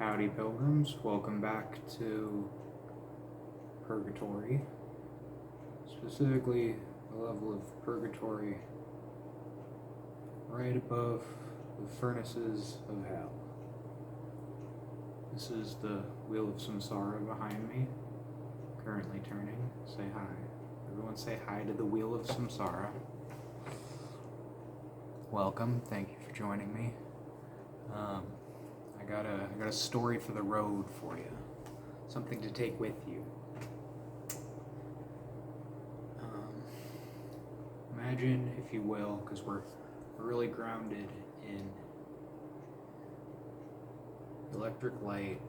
Howdy, pilgrims. Welcome back to Purgatory. Specifically, the level of Purgatory right above the furnaces of hell. This is the Wheel of Samsara behind me, currently turning. Say hi. Everyone say hi to the Wheel of Samsara. Welcome. Thank you for joining me. I got a story for the road for you. Something to take with you. Imagine, if you will, because we're really grounded in electric light,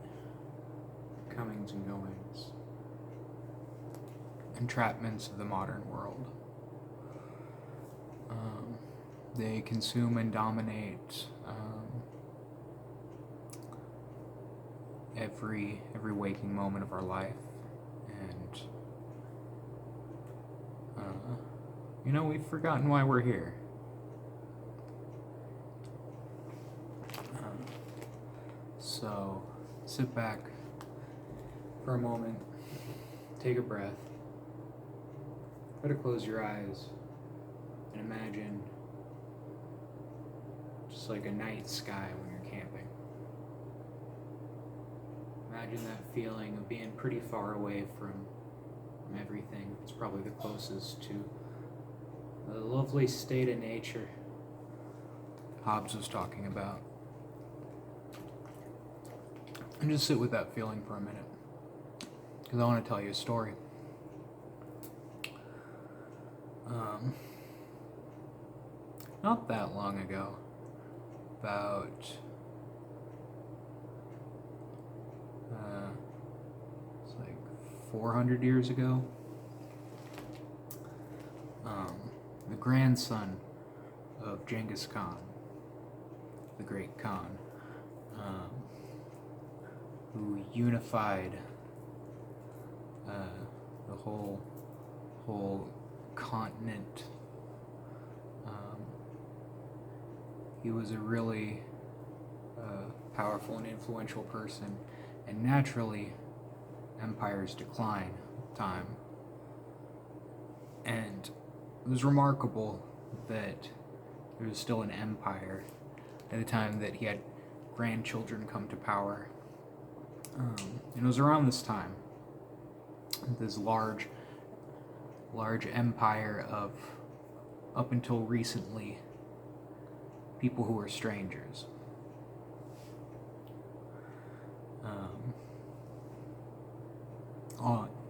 comings and goings, entrapments of the modern world. They consume and dominate every waking moment of our life, and we've forgotten why we're here. So sit back for a moment, take a breath, try to close your eyes, and imagine just like a night sky when you're camping. Imagine that feeling of being pretty far away from everything. It's probably the closest to the lovely state of nature Hobbes was talking about. And just sit with that feeling for a minute, because I want to tell you a story. Not that long ago, about it's like 400 years ago, the grandson of Gengis Kahn, the great Khan, who unified the whole continent. He was a really powerful and influential person, and naturally, empires decline with time. And it was remarkable that there was still an empire at the time that he had grandchildren come to power. And it was around this time, this large empire of, up until recently, people who were strangers.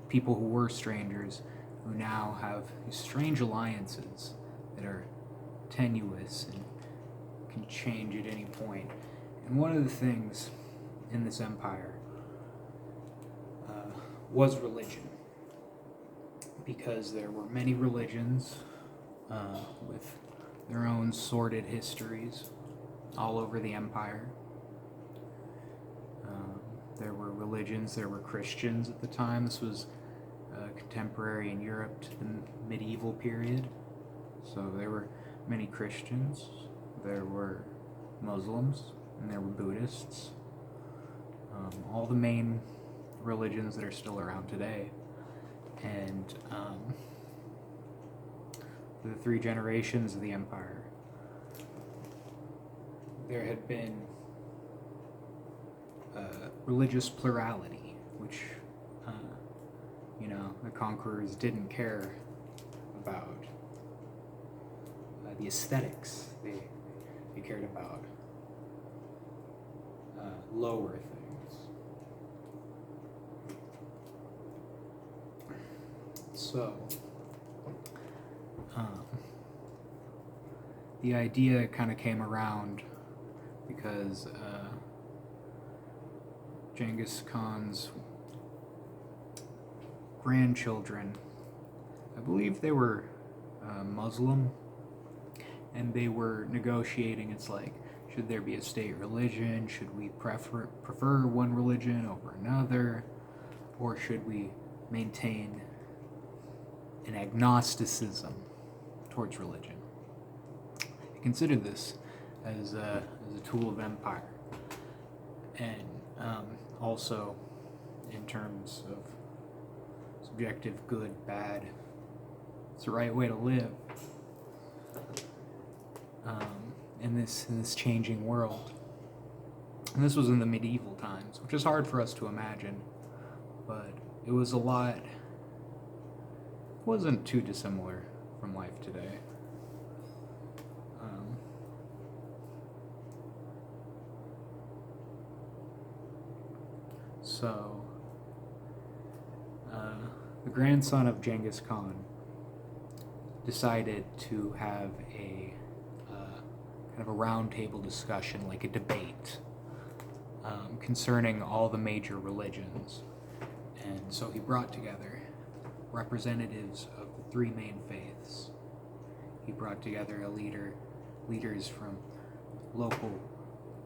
People who were strangers who now have these strange alliances that are tenuous and can change at any point. And one of the things in this empire was religion, because there were many religions with their own sordid histories all over the empire. There were religions, there were Christians at the time. This was contemporary in Europe to the medieval period. So there were many Christians, there were Muslims, and there were Buddhists. All the main religions that are still around today. And the three generations of the empire, there had been religious plurality, which the conquerors didn't care about. The aesthetics they cared about lower things. So the idea kind of came around because Gengis Khan's grandchildren, I believe they were Muslim, and they were negotiating. It's like, should there be a state religion? Should we prefer one religion over another? Or should we maintain an agnosticism towards religion? I consider this as a tool of empire. And Also, in terms of subjective good, bad, it's the right way to live in this changing world. And this was in the medieval times, which is hard for us to imagine, but it was it wasn't too dissimilar from life today. So, the grandson of Gengis Kahn decided to have a kind of a roundtable discussion, like a debate, concerning all the major religions. And so he brought together representatives of the three main faiths. He brought together leaders from local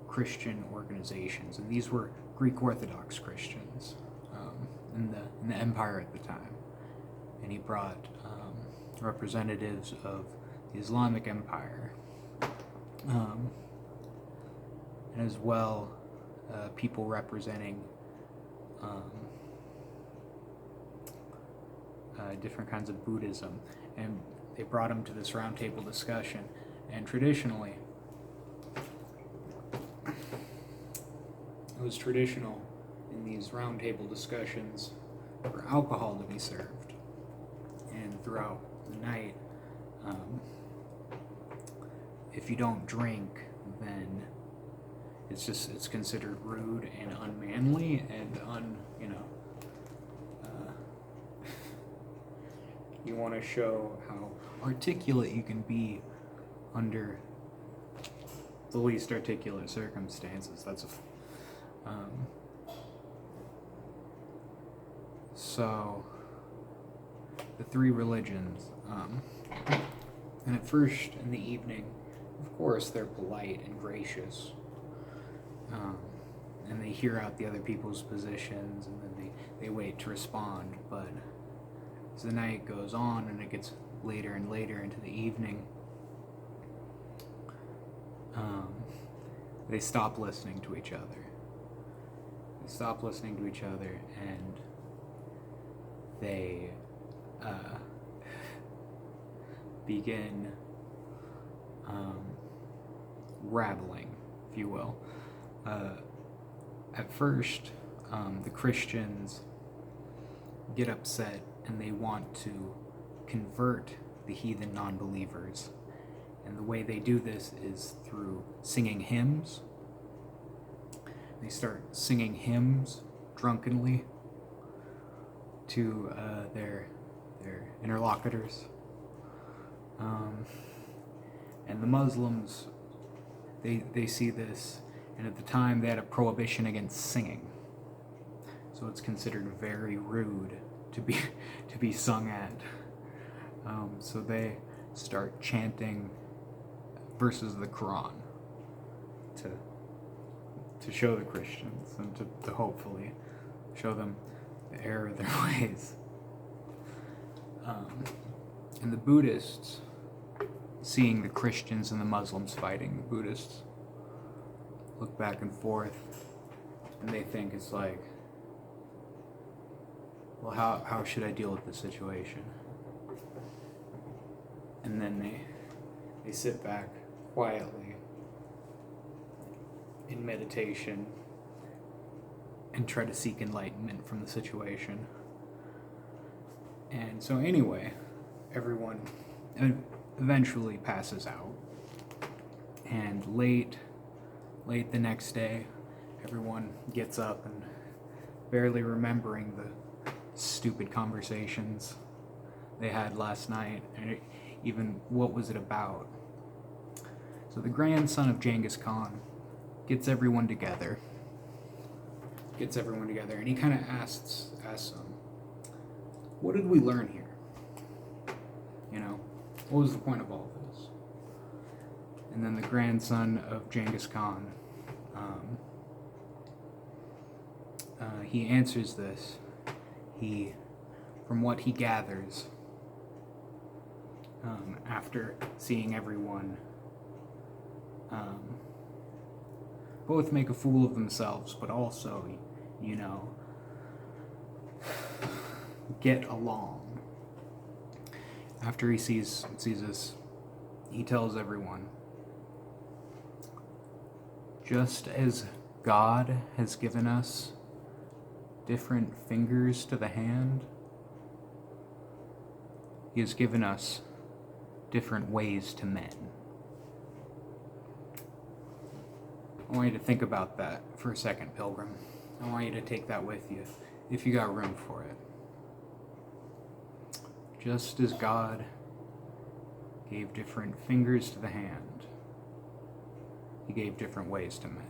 Christian organizations, and these were Greek Orthodox Christians in the empire at the time. And he brought representatives of the Islamic Empire, and as well people representing different kinds of Buddhism, and they brought them to this roundtable discussion. And traditionally, it was traditional in these roundtable discussions for alcohol to be served, and throughout the night, if you don't drink, then it's considered rude and unmanly and you want to show how articulate you can be under the least articulate circumstances. So the three religions, and at first in the evening, of course, they're polite and gracious, and they hear out the other people's positions, and then they wait to respond. But as the night goes on and it gets later and later into the evening, they stop listening to each other. And they begin rattling, if you will. At first, the Christians get upset and they want to convert the heathen non-believers. And the way they do this is through singing hymns. They start singing hymns drunkenly to their interlocutors. And the Muslims, they see this, and at the time they had a prohibition against singing. So it's considered very rude to be sung at. So they start chanting verses of the Quran to show the Christians and to hopefully show them the error of their ways. And the Buddhists, seeing the Christians and the Muslims fighting, the Buddhists look back and forth, and they think it's like, well, how should I deal with this situation? And then they sit back quietly in meditation and try to seek enlightenment from the situation. And so anyway, everyone eventually passes out, and late the next day, everyone gets up and, barely remembering the stupid conversations they had last night, and even what was it about. So the grandson of Gengis Kahn gets everyone together, and he kind of asks them, what did we learn here? What was the point of all this? And then the grandson of Gengis Kahn, he answers this. From what he gathers, after seeing everyone both make a fool of themselves, but also, you know, get along. After he sees this, he tells everyone, just as God has given us different fingers to the hand, he has given us different ways to men. I want you to think about that for a second, Pilgrim. I want you to take that with you, if you got room for it. Just as God gave different fingers to the hand, he gave different ways to men.